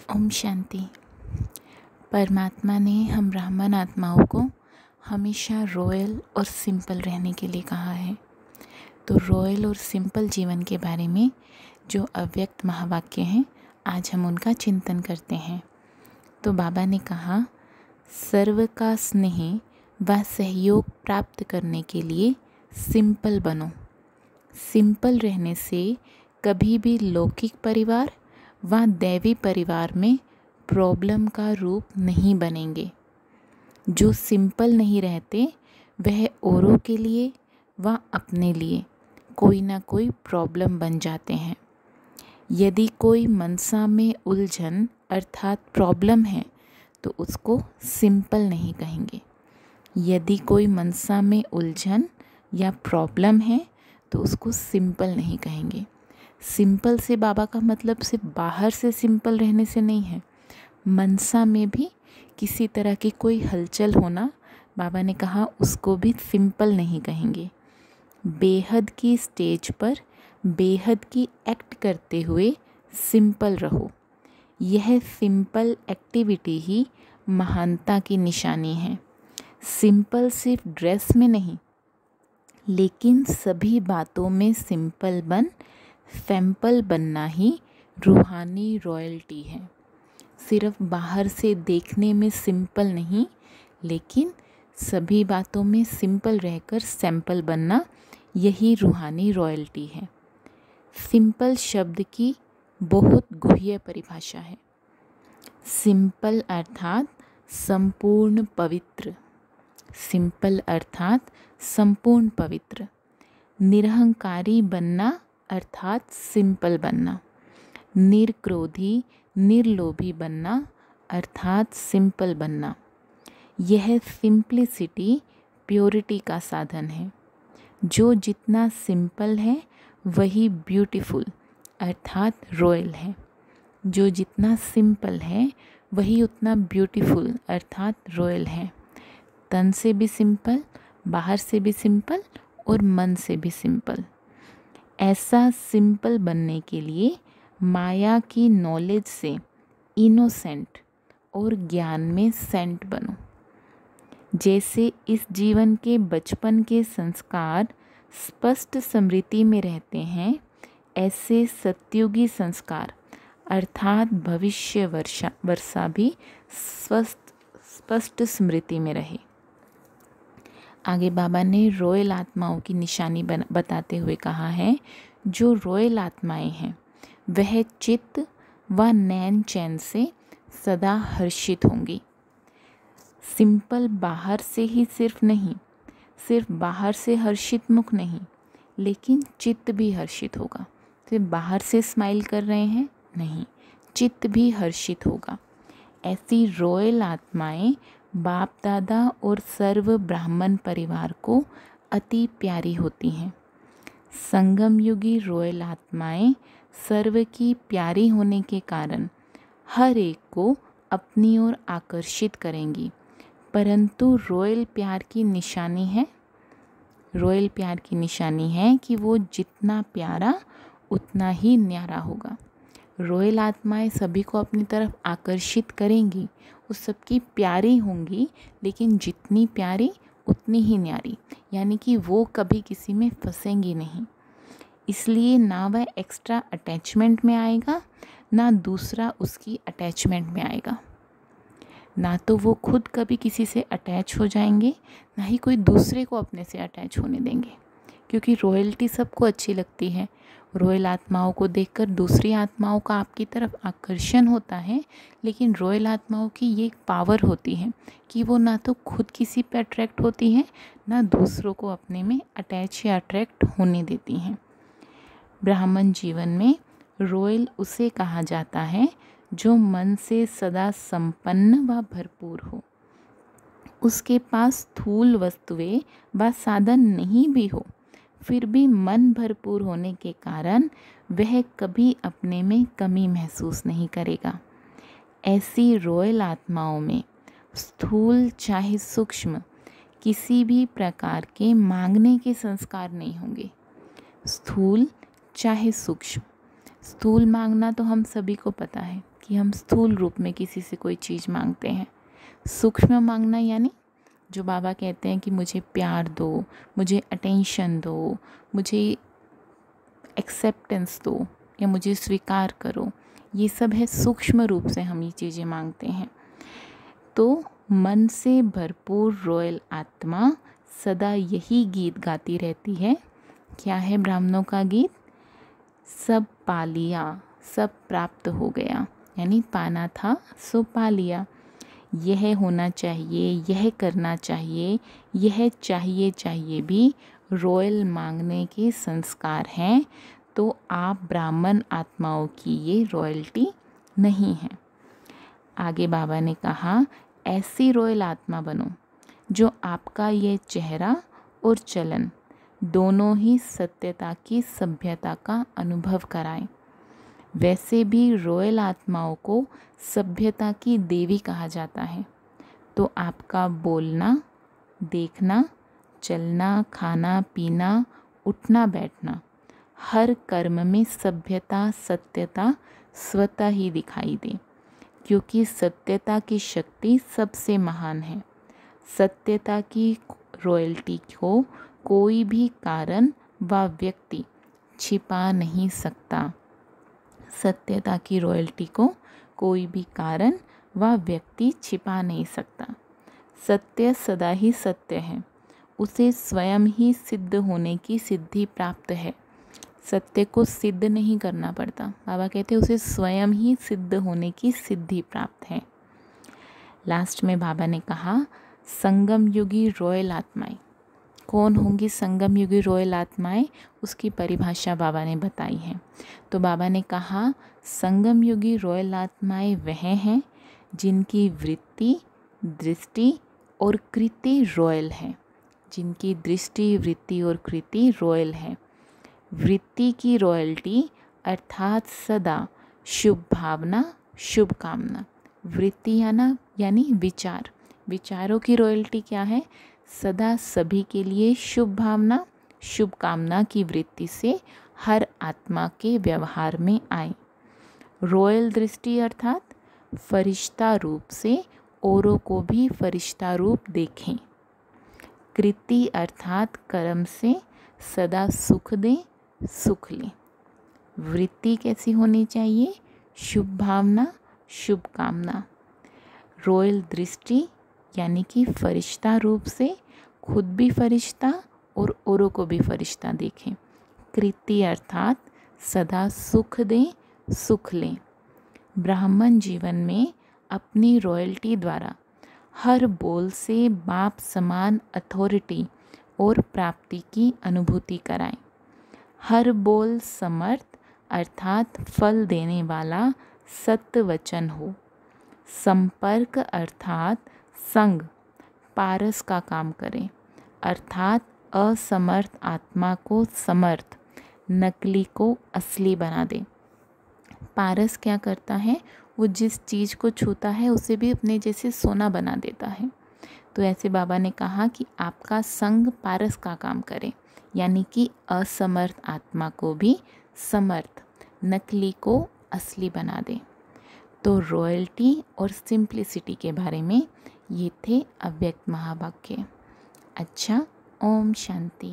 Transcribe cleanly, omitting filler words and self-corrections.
ओम शांति। परमात्मा ने हम ब्राह्मण आत्माओं को हमेशा रॉयल और सिंपल रहने के लिए कहा है। तो रॉयल और सिंपल जीवन के बारे में जो अव्यक्त महावाक्य हैं, आज हम उनका चिंतन करते हैं। तो बाबा ने कहा, सर्व का स्नेह व सहयोग प्राप्त करने के लिए सिंपल बनो। सिंपल रहने से कभी भी लौकिक परिवार व दैवी परिवार में प्रॉब्लम का रूप नहीं बनेंगे। जो सिंपल नहीं रहते वह औरों के लिए व अपने लिए कोई ना कोई प्रॉब्लम बन जाते हैं। यदि कोई मनसा में उलझन अर्थात प्रॉब्लम है तो उसको सिंपल नहीं कहेंगे। यदि कोई मनसा में उलझन या प्रॉब्लम है तो उसको सिंपल नहीं कहेंगे। सिंपल से बाबा का मतलब सिर्फ बाहर से सिंपल रहने से नहीं है, मनसा में भी किसी तरह की कोई हलचल होना, बाबा ने कहा उसको भी सिंपल नहीं कहेंगे। बेहद की स्टेज पर बेहद की एक्ट करते हुए सिंपल रहो। यह सिंपल एक्टिविटी ही महानता की निशानी है। सिंपल सिर्फ ड्रेस में नहीं, लेकिन सभी बातों में सिंपल सैंपल बनना ही रूहानी रॉयल्टी है। सिर्फ बाहर से देखने में सिंपल नहीं, लेकिन सभी बातों में सिंपल रहकर सैंपल बनना, यही रूहानी रॉयल्टी है। सिंपल शब्द की बहुत गुह्य परिभाषा है। सिंपल अर्थात संपूर्ण पवित्र। सिंपल अर्थात संपूर्ण पवित्र। निरहंकारी बनना अर्थात सिंपल बनना। निर्क्रोधी निर्लोभी बनना अर्थात सिंपल बनना। यह सिंप्लिसिटी प्योरिटी का साधन है। जो जितना सिंपल है वही ब्यूटीफुल अर्थात रॉयल है। जो जितना सिंपल है वही उतना ब्यूटीफुल अर्थात रॉयल है। तन से भी सिंपल, बाहर से भी सिंपल और मन से भी सिंपल। ऐसा सिंपल बनने के लिए माया की नॉलेज से इनोसेंट और ज्ञान में सेंट बनो। जैसे इस जीवन के बचपन के संस्कार स्पष्ट स्मृति में रहते हैं, ऐसे सत्युगी संस्कार अर्थात भविष्य वर्षा भी स्पष्ट स्मृति में रहे। आगे बाबा ने रॉयल आत्माओं की निशानी बताते हुए कहा है, जो रॉयल आत्माएं हैं वह चित्त व नैन चैन से सदा हर्षित होंगी। सिंपल बाहर से ही सिर्फ बाहर से हर्षित मुख नहीं, लेकिन चित्त भी हर्षित होगा। सिर्फ बाहर से स्माइल कर रहे हैं नहीं, चित्त भी हर्षित होगा। ऐसी रॉयल आत्माएं बाप दादा और सर्व ब्राह्मण परिवार को अति प्यारी होती हैं। संगम युगी रॉयल आत्माएं सर्व की प्यारी होने के कारण हर एक को अपनी ओर आकर्षित करेंगी। परंतु रॉयल प्यार की निशानी है कि वो जितना प्यारा उतना ही न्यारा होगा। रॉयल आत्माएं सभी को अपनी तरफ आकर्षित करेंगी, वो सबकी प्यारी होंगी, लेकिन जितनी प्यारी उतनी ही न्यारी, यानी कि वो कभी किसी में फंसेंगी नहीं। इसलिए ना वह एक्स्ट्रा अटैचमेंट में आएगा, ना दूसरा उसकी अटैचमेंट में आएगा। ना तो वो खुद कभी किसी से अटैच हो जाएंगे, ना ही कोई दूसरे को अपने से अटैच होने देंगे, क्योंकि रॉयल्टी सबको अच्छी लगती है। रॉयल आत्माओं को देखकर दूसरी आत्माओं का आपकी तरफ आकर्षण होता है, लेकिन रॉयल आत्माओं की ये एक पावर होती है कि वो ना तो खुद किसी पे अट्रैक्ट होती हैं, ना दूसरों को अपने में अटैच या अट्रैक्ट होने देती हैं। ब्राह्मण जीवन में रॉयल उसे कहा जाता है जो मन से सदा संपन्न व भरपूर हो। उसके पास स्थूल वस्तुएं व साधन नहीं भी हो, फिर भी मन भरपूर होने के कारण वह कभी अपने में कमी महसूस नहीं करेगा। ऐसी रॉयल आत्माओं में स्थूल चाहे सूक्ष्म किसी भी प्रकार के मांगने के संस्कार नहीं होंगे। स्थूल चाहे सूक्ष्म स्थूल मांगना तो हम सभी को पता है कि हम स्थूल रूप में किसी से कोई चीज़ मांगते हैं। सूक्ष्म मांगना यानी जो बाबा कहते हैं कि मुझे प्यार दो, मुझे अटेंशन दो, मुझे एक्सेप्टेंस दो या मुझे स्वीकार करो, ये सब है सूक्ष्म रूप से हम ये चीज़ें मांगते हैं। तो मन से भरपूर रॉयल आत्मा सदा यही गीत गाती रहती है। क्या है ब्राह्मणों का गीत? सब पा लिया, सब प्राप्त हो गया, यानी पाना था सो पा लिया। यह होना चाहिए, यह करना चाहिए, यह चाहिए चाहिए भी रॉयल मांगने के संस्कार हैं। तो आप ब्राह्मण आत्माओं की ये रॉयल्टी नहीं है। आगे बाबा ने कहा, ऐसी रॉयल आत्मा बनो जो आपका ये चेहरा और चलन दोनों ही सत्यता की सभ्यता का अनुभव कराएं। वैसे भी रॉयल आत्माओं को सभ्यता की देवी कहा जाता है। तो आपका बोलना, देखना, चलना, खाना पीना, उठना बैठना, हर कर्म में सभ्यता सत्यता स्वतः ही दिखाई दे, क्योंकि सत्यता की शक्ति सबसे महान है। सत्यता की रॉयल्टी को कोई भी कारण व व्यक्ति छिपा नहीं सकता। सत्यता की रॉयल्टी को कोई भी कारण व व्यक्ति छिपा नहीं सकता। सत्य सदा ही सत्य है, उसे स्वयं ही सिद्ध होने की सिद्धि प्राप्त है। सत्य को सिद्ध नहीं करना पड़ता, बाबा कहते हैं उसे स्वयं ही सिद्ध होने की सिद्धि प्राप्त है। लास्ट में बाबा ने कहा, संगम युगी रॉयल आत्माएं। कौन होंगी संगम युगी रॉयल आत्माएं? उसकी परिभाषा बाबा ने बताई है। तो बाबा ने कहा, संगम युगी रॉयल आत्माएं वह हैं जिनकी वृत्ति, दृष्टि और कृति रॉयल है। जिनकी दृष्टि, वृत्ति और कृति रॉयल है। वृत्ति की रॉयल्टी अर्थात सदा शुभ भावना, शुभ कामना। वृत्ति यानी विचार, विचारों की रॉयल्टी क्या है? सदा सभी के लिए शुभ भावना, शुभ कामना की वृत्ति से हर आत्मा के व्यवहार में आए। रॉयल दृष्टि अर्थात फरिश्ता रूप से औरों को भी फरिश्ता रूप देखें। कृति अर्थात कर्म से सदा सुख दें, सुख लें। वृत्ति कैसी होनी चाहिए? शुभ भावना, शुभ कामना। रॉयल दृष्टि यानी कि फरिश्ता रूप से खुद भी फरिश्ता और औरों को भी फरिश्ता देखें। कृति अर्थात सदा सुख दें, सुख लें। ब्राह्मण जीवन में अपनी रॉयल्टी द्वारा हर बोल से बाप समान अथॉरिटी और प्राप्ति की अनुभूति कराएं। हर बोल समर्थ अर्थात फल देने वाला सत्य वचन हो। संपर्क अर्थात संग पारस का काम करें, अर्थात असमर्थ आत्मा को समर्थ, नकली को असली बना दे। पारस क्या करता है? वो जिस चीज़ को छूता है उसे भी अपने जैसे सोना बना देता है। तो ऐसे बाबा ने कहा कि आपका संग पारस का काम करे, यानी कि असमर्थ आत्मा को भी समर्थ, नकली को असली बना दे। तो रॉयल्टी और सिंप्लिसिटी के बारे में ये थे अव्यक्त महावाक्य। अच्छा, ओम शांति।